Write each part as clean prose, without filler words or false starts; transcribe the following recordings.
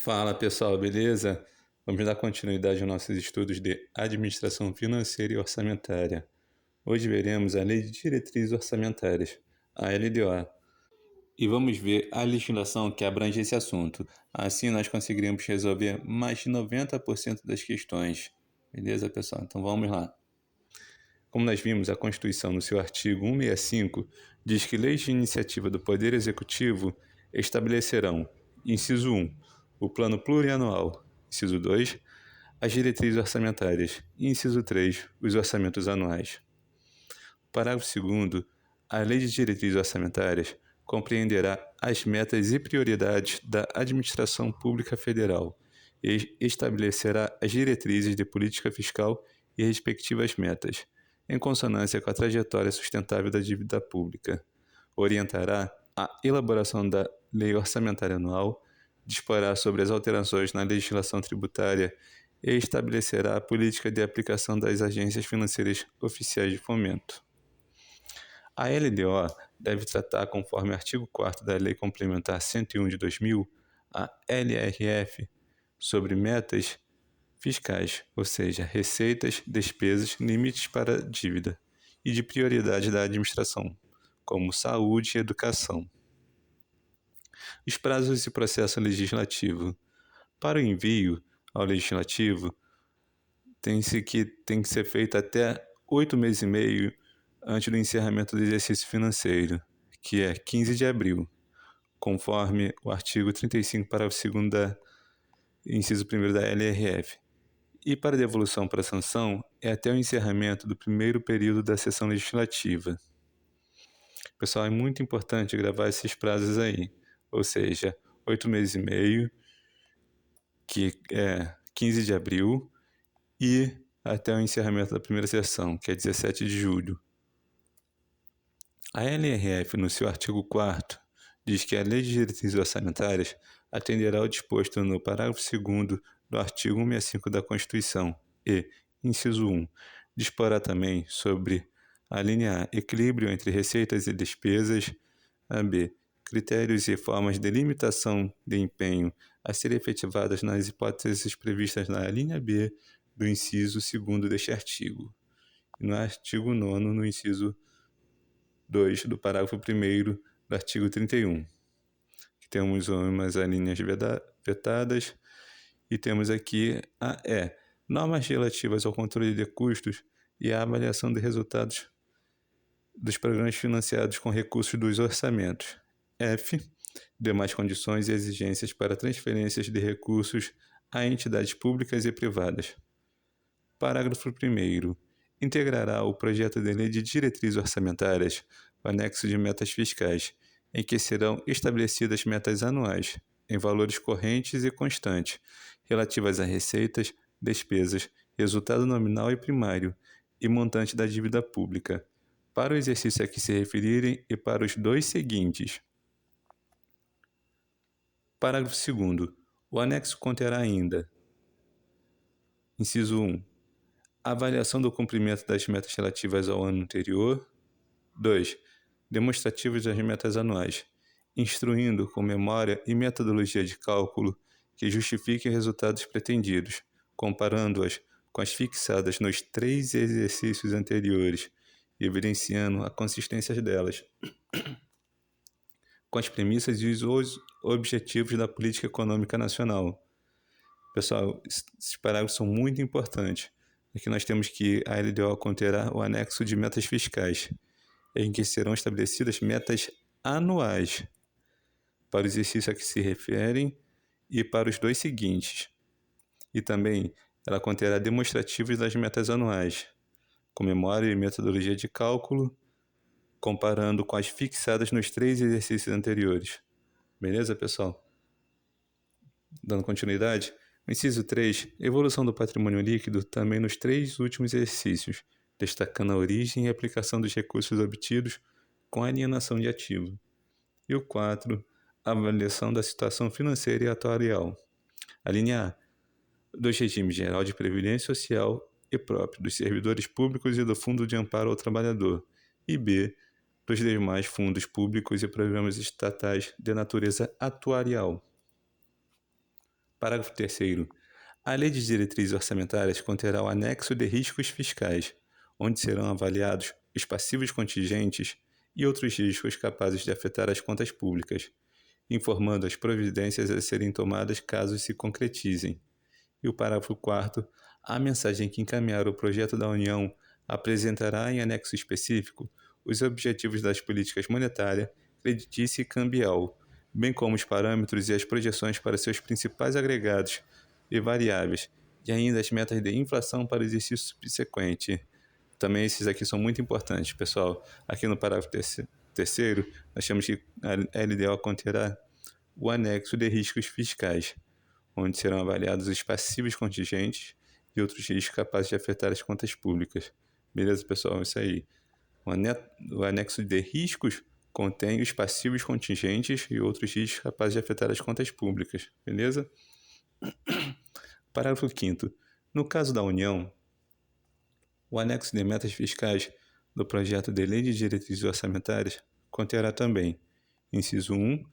Fala pessoal, beleza? Vamos dar continuidade aos nossos estudos de Administração Financeira e Orçamentária. Hoje veremos a Lei de Diretrizes Orçamentárias, a LDO, e vamos ver a legislação que abrange esse assunto. Assim nós conseguiremos resolver mais de 90% das questões. Beleza, pessoal? Então vamos lá. Como nós vimos, a Constituição, no seu artigo 165, diz que leis de iniciativa do Poder Executivo estabelecerão, inciso 1, o Plano Plurianual, inciso 2, as diretrizes orçamentárias, e inciso 3, os orçamentos anuais. Parágrafo 2º, a Lei de Diretrizes Orçamentárias compreenderá as metas e prioridades da Administração Pública Federal e estabelecerá as diretrizes de política fiscal e respectivas metas, em consonância com a trajetória sustentável da dívida pública. Orientará a elaboração da Lei Orçamentária Anual, disporá sobre as alterações na legislação tributária e estabelecerá a política de aplicação das agências financeiras oficiais de fomento. A LDO deve tratar, conforme o artigo 4º da Lei Complementar 101 de 2000, a LRF, sobre metas fiscais, ou seja, receitas, despesas, limites para dívida, e de prioridade da administração, como saúde e educação. Os prazos e processo legislativo. Para o envio ao legislativo, tem que ser feito até 8 meses e meio antes do encerramento do exercício financeiro, que é 15 de abril, conforme o artigo 35, parágrafo 2º inciso 1º da LRF. E para devolução para sanção é até o encerramento do primeiro período da sessão legislativa. Pessoal, é muito importante gravar esses prazos aí, ou seja, 8 meses e meio, que é 15 de abril, e até o encerramento da primeira sessão, que é 17 de julho. A LRF, no seu artigo 4º, diz que a Lei de Diretrizes Orçamentárias atenderá ao disposto no parágrafo 2º do artigo 165 da Constituição e, inciso 1, disporá também sobre a linha A, equilíbrio entre receitas e despesas, a B, critérios e formas de limitação de empenho a serem efetivadas nas hipóteses previstas na linha B do inciso 2º deste artigo, e no artigo 9º, no inciso 2 do parágrafo 1º do artigo 31. Temos umas alíneas vetadas e temos aqui a E, normas relativas ao controle de custos e à avaliação de resultados dos programas financiados com recursos dos orçamentos. F, demais condições e exigências para transferências de recursos a entidades públicas e privadas. Parágrafo 1º. Integrará o projeto de lei de diretrizes orçamentárias o anexo de metas fiscais, em que serão estabelecidas metas anuais, em valores correntes e constantes, relativas a receitas, despesas, resultado nominal e primário e montante da dívida pública, para o exercício a que se referirem e para os dois seguintes. Parágrafo 2º. O anexo conterá ainda: inciso 1. A avaliação do cumprimento das metas relativas ao ano anterior. 2. Demonstrativos das metas anuais, instruindo com memória e metodologia de cálculo que justifiquem os resultados pretendidos, comparando-as com as fixadas nos 3 exercícios anteriores, evidenciando a consistência delas com as premissas e os objetivos da política econômica nacional. Pessoal, esses parágrafos são muito importantes. Aqui nós temos que a LDO conterá o anexo de metas fiscais, em que serão estabelecidas metas anuais para o exercício a que se referem e para os dois seguintes. E também ela conterá demonstrativos das metas anuais, com memória e metodologia de cálculo, comparando com as fixadas nos 3 exercícios anteriores. Beleza, pessoal? Dando continuidade, no inciso 3, evolução do patrimônio líquido também nos 3 últimos exercícios, destacando a origem e aplicação dos recursos obtidos com alienação de ativo. E o 4, a avaliação da situação financeira e atuarial. A linha A, dos regimes geral de previdência social e próprio dos servidores públicos e do Fundo de Amparo ao Trabalhador. E B, dos demais fundos públicos e programas estatais de natureza atuarial. Parágrafo 3º. A Lei de Diretrizes Orçamentárias conterá o anexo de riscos fiscais, onde serão avaliados os passivos contingentes e outros riscos capazes de afetar as contas públicas, informando as providências a serem tomadas caso se concretizem. E o parágrafo 4º. A mensagem que encaminhar o projeto da União apresentará em anexo específico os objetivos das políticas monetária, creditícia e cambial, bem como os parâmetros e as projeções para seus principais agregados e variáveis, e ainda as metas de inflação para o exercício subsequente. Também esses aqui são muito importantes, pessoal. Aqui no parágrafo terceiro, nós temos que a LDO conterá o anexo de riscos fiscais, onde serão avaliados os passivos contingentes e outros riscos capazes de afetar as contas públicas. Beleza, pessoal? Isso aí. O anexo de riscos contém os passivos contingentes e outros riscos capazes de afetar as contas públicas. Beleza? Parágrafo 5º. No caso da União, o anexo de metas fiscais do projeto de Lei de Diretrizes Orçamentárias conterá também, inciso 1,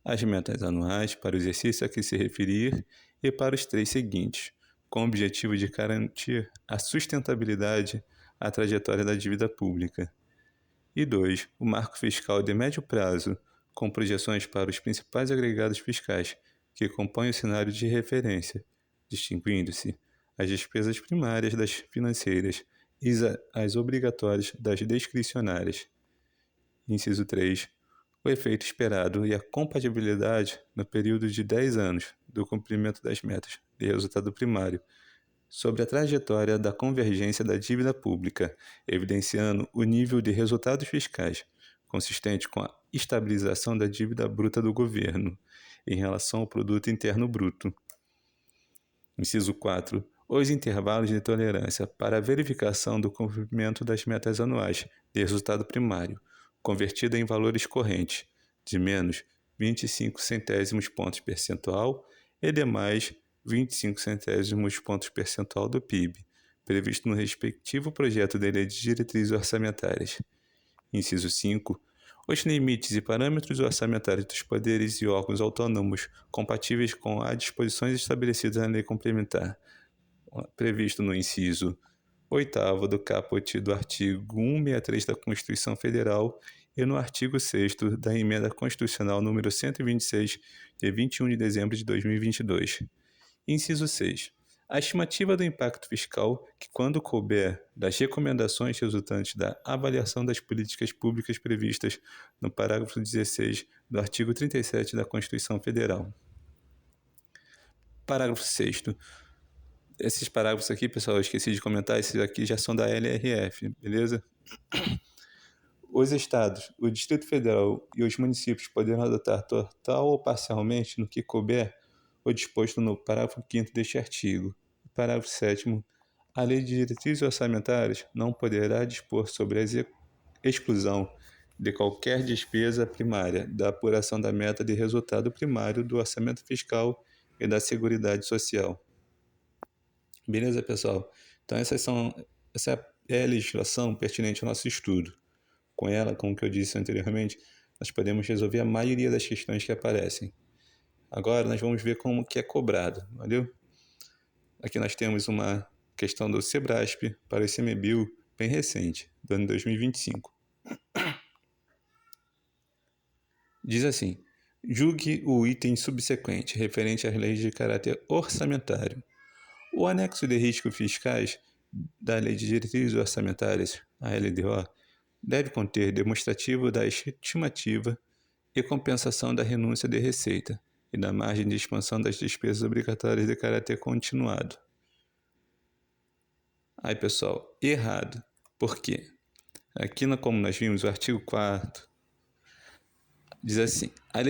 as metas anuais para o exercício a que se referir e para os 3 seguintes, com o objetivo de garantir a sustentabilidade à trajetória da dívida pública. E 2, o marco fiscal de médio prazo, com projeções para os principais agregados fiscais que compõem o cenário de referência, distinguindo-se as despesas primárias das financeiras e as obrigatórias das discricionárias. Inciso 3. O efeito esperado e a compatibilidade no período de 10 anos do cumprimento das metas de resultado primário sobre a trajetória da convergência da dívida pública, evidenciando o nível de resultados fiscais consistente com a estabilização da dívida bruta do governo em relação ao produto interno bruto. Inciso 4. Os intervalos de tolerância para a verificação do cumprimento das metas anuais de resultado primário, convertida em valores correntes, de menos 25 centésimos pontos percentual e de mais 25 centésimos pontos percentual do PIB, previsto no respectivo projeto de lei de diretrizes orçamentárias. Inciso 5. Os limites e parâmetros orçamentários dos poderes e órgãos autônomos compatíveis com as disposições estabelecidas na lei complementar, previsto no inciso 8º do caput do artigo 163 da Constituição Federal e no artigo 6º da Emenda Constitucional número 126, de 21 de dezembro de 2022. Inciso 6. A estimativa do impacto fiscal, que quando couber das recomendações resultantes da avaliação das políticas públicas previstas no parágrafo 16 do artigo 37 da Constituição Federal. Parágrafo 6º. Esses parágrafos aqui, pessoal, eu esqueci de comentar, esses aqui já são da LRF, beleza? Os estados, o Distrito Federal e os municípios poderão adotar total ou parcialmente, no que couber, o disposto no parágrafo 5º deste artigo. Parágrafo 7º. A Lei de Diretrizes Orçamentárias não poderá dispor sobre a exclusão de qualquer despesa primária da apuração da meta de resultado primário do orçamento fiscal e da Seguridade Social. Beleza, pessoal? Então essa é a legislação pertinente ao nosso estudo. Com ela, como que eu disse anteriormente, nós podemos resolver a maioria das questões que aparecem. Agora nós vamos ver como que é cobrado, valeu? Aqui nós temos uma questão do Sebrasp para o ICMBio bem recente, do ano 2025. Diz assim: julgue o item subsequente, referente às leis de caráter orçamentário. O anexo de riscos fiscais da Lei de Diretrizes Orçamentárias, a LDO, deve conter demonstrativo da estimativa e compensação da renúncia de receita e da margem de expansão das despesas obrigatórias de caráter continuado. Aí, pessoal, errado. Por quê? Aqui, como nós vimos, o artigo 4º diz assim: a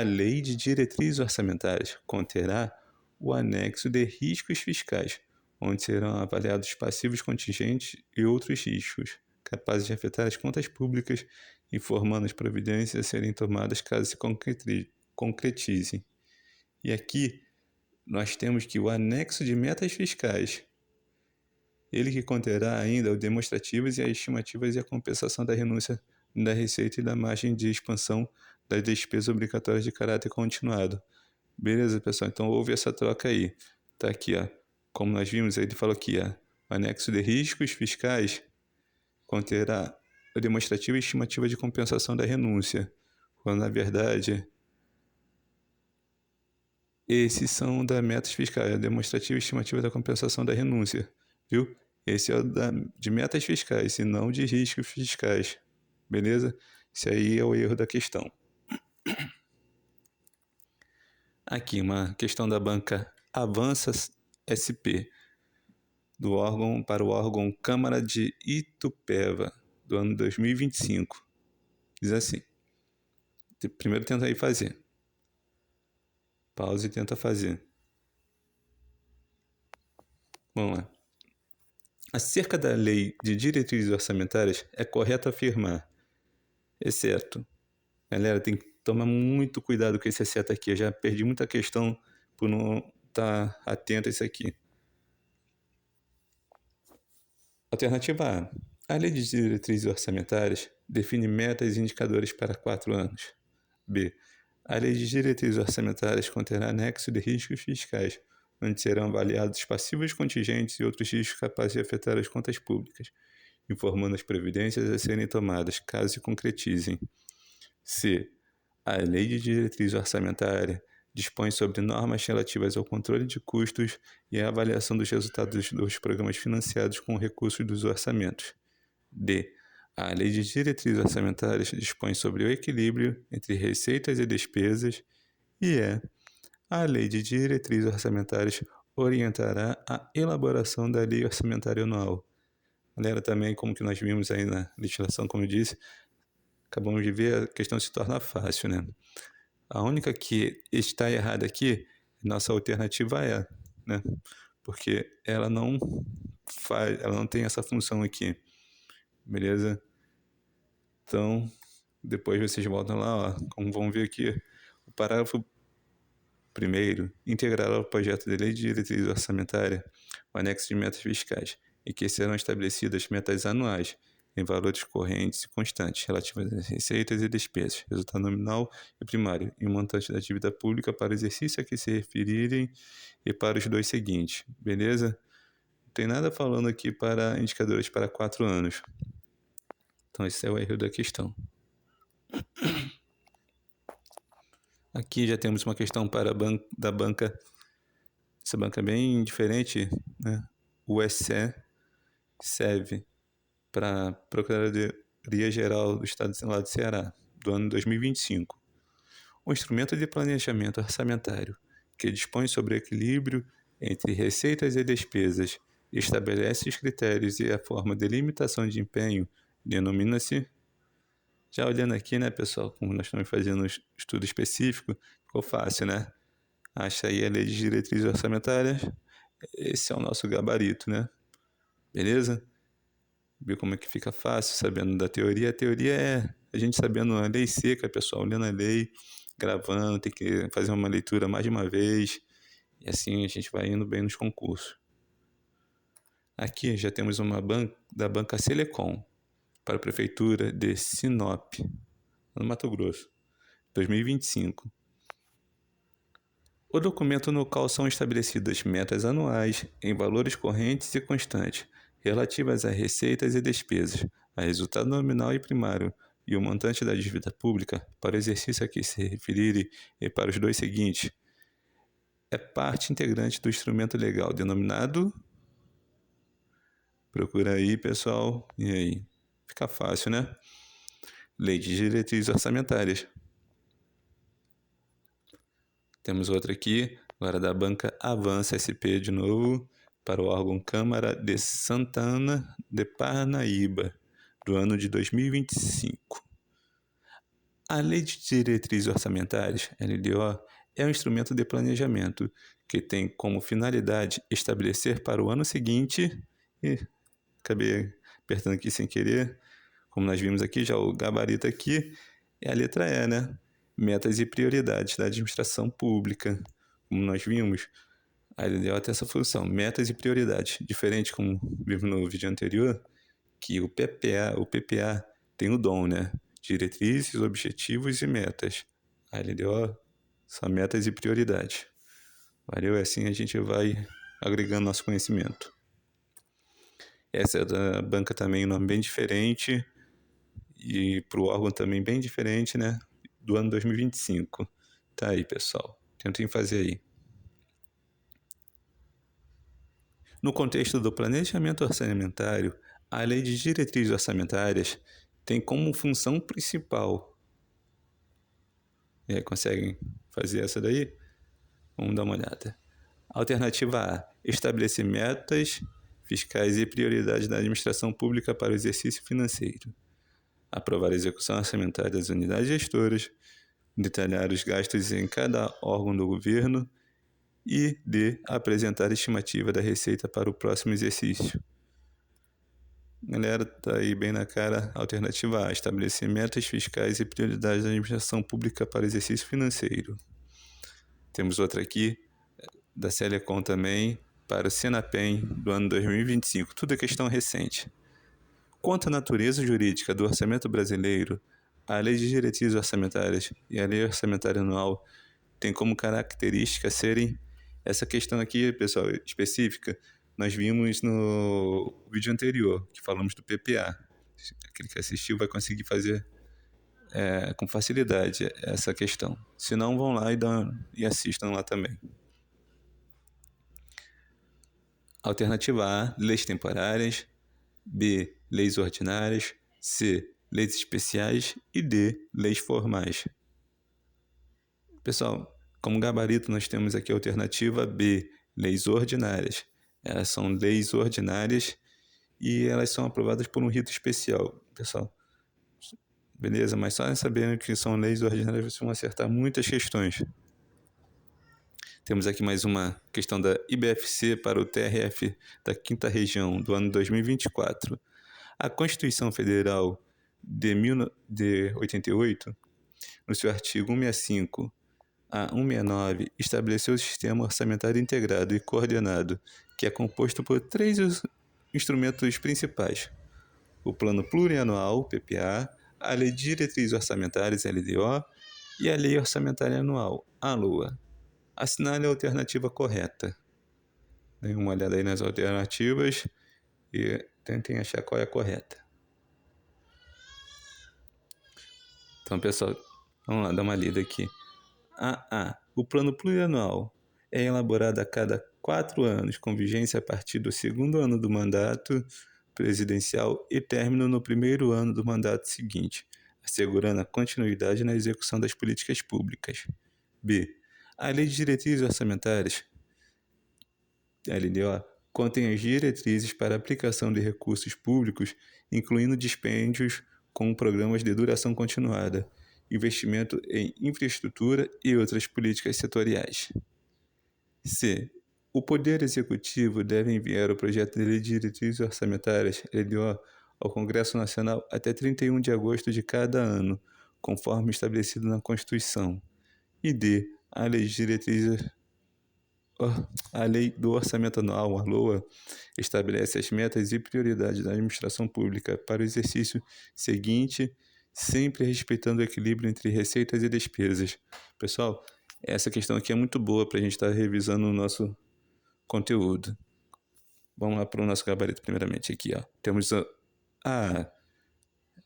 lei de diretrizes orçamentárias conterá o anexo de riscos fiscais, onde serão avaliados os passivos contingentes e outros riscos capazes de afetar as contas públicas, informando as providências a serem tomadas caso se concretizem. E aqui nós temos que o anexo de metas fiscais, ele que conterá ainda os demonstrativos e as estimativas e a compensação da renúncia da receita e da margem de expansão das despesas obrigatórias de caráter continuado, Beleza, pessoal? Então houve essa troca aí. Tá aqui, ó. Como nós vimos, ele falou aqui, ó. O anexo de riscos fiscais conterá a demonstrativa e estimativa de compensação da renúncia, quando na verdade esses são da metas fiscais, a demonstrativa e estimativa da compensação da renúncia, viu? Esse é o de metas fiscais e não de riscos fiscais, beleza? Esse aí é o erro da questão. Aqui, uma questão da banca Avança SP, do órgão para o órgão Câmara de Itupeva, do ano 2025. Diz assim, primeiro tenta aí fazer. Pausa e tenta fazer. Vamos lá. Acerca da lei de diretrizes orçamentárias, é correto afirmar, exceto... Galera, tem que tomar muito cuidado com esse exceto aqui. Eu já perdi muita questão por não estar atento a isso aqui. Alternativa A. A lei de diretrizes orçamentárias define metas e indicadores para 4 anos. B. A lei de diretrizes orçamentárias conterá anexo de riscos fiscais, onde serão avaliados passivos contingentes e outros riscos capazes de afetar as contas públicas, informando as providências a serem tomadas, caso se concretizem. C. A lei de diretriz orçamentária dispõe sobre normas relativas ao controle de custos e à avaliação dos resultados dos programas financiados com recursos dos orçamentos. D. A lei de diretrizes orçamentárias dispõe sobre o equilíbrio entre receitas e despesas. E E. A lei de diretrizes orçamentárias orientará a elaboração da lei orçamentária anual. Galera, também, como que nós vimos aí na legislação, como eu disse, acabamos de ver, a questão se torna fácil, né? A única que está errada aqui, nossa alternativa é, né? Porque ela não tem essa função aqui, beleza? Então, depois vocês voltam lá, ó, como vão ver aqui, o parágrafo primeiro, integrar ao projeto de lei de diretriz orçamentária o anexo de metas fiscais, em que serão estabelecidas metas anuais, em valores correntes e constantes, relativas às receitas e despesas, resultado nominal e primário, e o montante da dívida pública para o exercício a que se referirem e para os 2 seguintes, beleza? Não tem nada falando aqui para indicadores para 4 anos. Então esse é o erro da questão. Aqui já temos uma questão para da banca, essa banca é bem diferente, né? O SE serve para a Procuradoria-Geral do Estado do Ceará, do ano 2025. Um instrumento de planejamento orçamentário que dispõe sobre o equilíbrio entre receitas e despesas e estabelece os critérios e a forma de limitação de empenho, denomina-se... Já olhando aqui, né, pessoal, como nós estamos fazendo um estudo específico, ficou fácil, né? Acha aí a lei de diretrizes orçamentárias, esse é o nosso gabarito, né? Beleza? Ver como é que fica fácil, sabendo da teoria. A teoria é a gente sabendo a lei seca, pessoal, lendo a lei, gravando, tem que fazer uma leitura mais de uma vez, e assim a gente vai indo bem nos concursos. Aqui já temos uma da banca Selecom, para a Prefeitura de Sinop, no Mato Grosso, 2025. O documento no qual são estabelecidas metas anuais, em valores correntes e constantes, relativas a receitas e despesas, a resultado nominal e primário, e o montante da dívida pública, para o exercício a que se referirem e para os 2 seguintes, é parte integrante do instrumento legal denominado... Procura aí, pessoal, e aí? Fica fácil, né? Lei de diretrizes orçamentárias. Temos outra aqui, agora da banca Avança SP de novo, para o órgão Câmara de Santana de Parnaíba, do ano de 2025. A Lei de Diretrizes Orçamentárias, LDO, é um instrumento de planejamento que tem como finalidade estabelecer para o ano seguinte... Acabei apertando aqui sem querer. Como nós vimos aqui, já o gabarito aqui é a letra E, né? Metas e prioridades da administração pública. Como nós vimos, a LDO tem essa função, metas e prioridades. Diferente, como vimos no vídeo anterior, que o PPA tem o dom, né? Diretrizes, objetivos e metas. A LDO São metas e prioridades. Valeu? Assim a gente vai agregando nosso conhecimento. Essa é da banca também, um nome bem diferente, e para o órgão também bem diferente, né? Do ano 2025. Tá aí, pessoal. Tentem fazer aí. No contexto do planejamento orçamentário, a Lei de Diretrizes Orçamentárias tem como função principal. E aí, conseguem fazer essa daí? Vamos dar uma olhada. Alternativa A: estabelecer metas fiscais e prioridades da administração pública para o exercício financeiro. Aprovar a execução orçamentária das unidades gestoras, detalhar os gastos em cada órgão do governo e D. apresentar a estimativa da receita para o próximo exercício. Galera, tá aí bem na cara. Alternativa A: estabelecer metas fiscais e prioridades da administração pública para o exercício financeiro. Temos outra aqui, da Celecom também, para o Senapem do ano 2025. Tudo é questão recente. Quanto à natureza jurídica do orçamento brasileiro, a Lei de Diretrizes Orçamentárias e a Lei Orçamentária Anual têm como característica serem... Essa questão aqui, pessoal, específica, nós vimos no vídeo anterior, que falamos do PPA. Aquele que assistiu vai conseguir fazer com facilidade essa questão. Se não, vão lá e assistam lá também. Alternativa A: leis temporárias. B: leis ordinárias. C: leis especiais. E D: leis formais. Pessoal, como gabarito nós temos aqui a alternativa B: leis ordinárias. Elas são leis ordinárias e elas são aprovadas por um rito especial, pessoal. Beleza? Mas só sabendo que são leis ordinárias vocês vão acertar muitas questões. Temos aqui mais uma questão da IBFC para o TRF da 5ª Região do ano 2024. A Constituição Federal de 88, no seu artigo 165 a 169, estabeleceu o Sistema Orçamentário Integrado e Coordenado, que é composto por 3 instrumentos principais: o Plano Plurianual, PPA, a Lei de Diretrizes Orçamentárias, LDO, e a Lei Orçamentária Anual, a LOA. Assinale a alternativa correta. Dêem uma olhada aí nas alternativas e tentem achar qual é a correta. Então, pessoal, vamos lá dar uma lida aqui. A. O Plano Plurianual é elaborado a cada 4 anos, com vigência a partir do 2º ano do mandato presidencial e término no 1º ano do mandato seguinte, assegurando a continuidade na execução das políticas públicas. B. A Lei de Diretrizes Orçamentárias, LDO, contém as diretrizes para a aplicação de recursos públicos, incluindo dispêndios com programas de duração continuada, investimento em infraestrutura e outras políticas setoriais. C. O Poder Executivo deve enviar o projeto de Lei de Diretrizes Orçamentárias, LDO, ao Congresso Nacional até 31 de agosto de cada ano, conforme estabelecido na Constituição. E D. A Lei do Orçamento Anual, a LOA, estabelece as metas e prioridades da administração pública para o exercício seguinte, sempre respeitando o equilíbrio entre receitas e despesas. Pessoal, essa questão aqui é muito boa para a gente estar revisando o nosso conteúdo. Vamos lá para o nosso gabarito primeiramente aqui, ó. Temos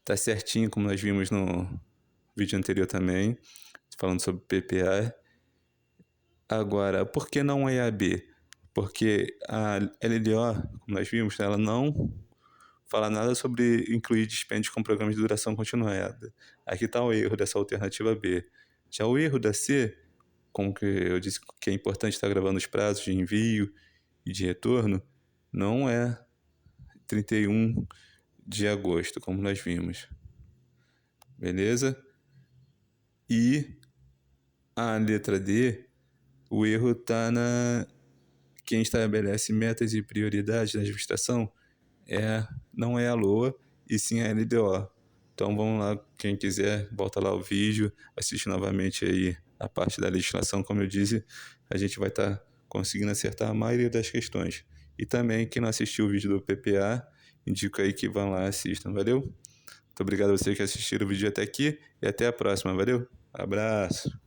tá certinho, como nós vimos no vídeo anterior também, falando sobre PPA. Agora, por que não é a B? Porque a LDO, como nós vimos, ela não fala nada sobre incluir dispêndios com programas de duração continuada. Aqui está o erro dessa alternativa B. Já o erro da C, como que eu disse que é importante estar gravando os prazos de envio e de retorno, não é 31 de agosto, como nós vimos. Beleza? E a letra D, o erro está na... Quem estabelece metas e prioridades da administração não é a LOA, e sim a LDO. Então vamos lá, quem quiser, volta lá o vídeo, assiste novamente aí a parte da legislação, como eu disse, a gente vai estar conseguindo acertar a maioria das questões. E também, quem não assistiu o vídeo do PPA, indico aí que vão lá e assistam, valeu? Muito obrigado a vocês que assistiram o vídeo até aqui e até a próxima, valeu? Abraço!